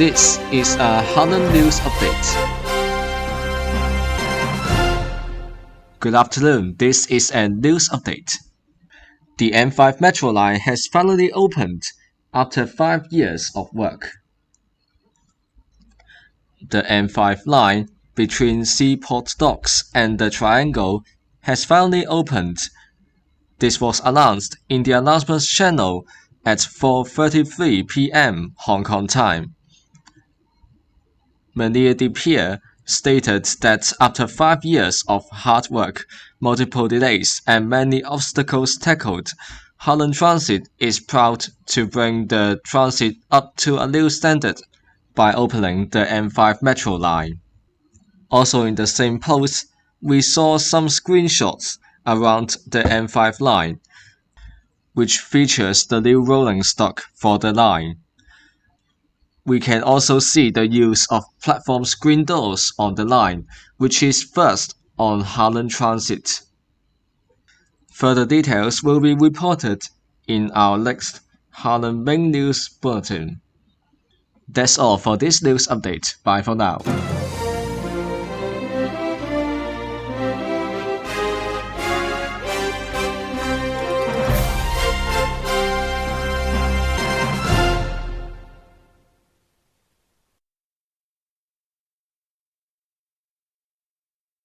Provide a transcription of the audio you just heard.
This is a Harlon News Update. Good afternoon, this is a news update. The M5 Metro line has finally opened after 5 years of work. The M5 line between Seaport Docks and the Triangle has finally opened. This was announced in the announcements channel at 4:33 p.m. Hong Kong time. Mania De Pierre stated that after 5 years of hard work, multiple delays, and many obstacles tackled, Harlon Transit is proud to bring the transit up to a new standard by opening the M5 Metro line. Also in the same post, we saw some screenshots around the M5 line, which features the new rolling stock for the line. We can also see the use of platform screen doors on the line, which is first on Harlon Transit. Further details will be reported in our next Harlon Main News Bulletin. That's all for this news update. Bye for now.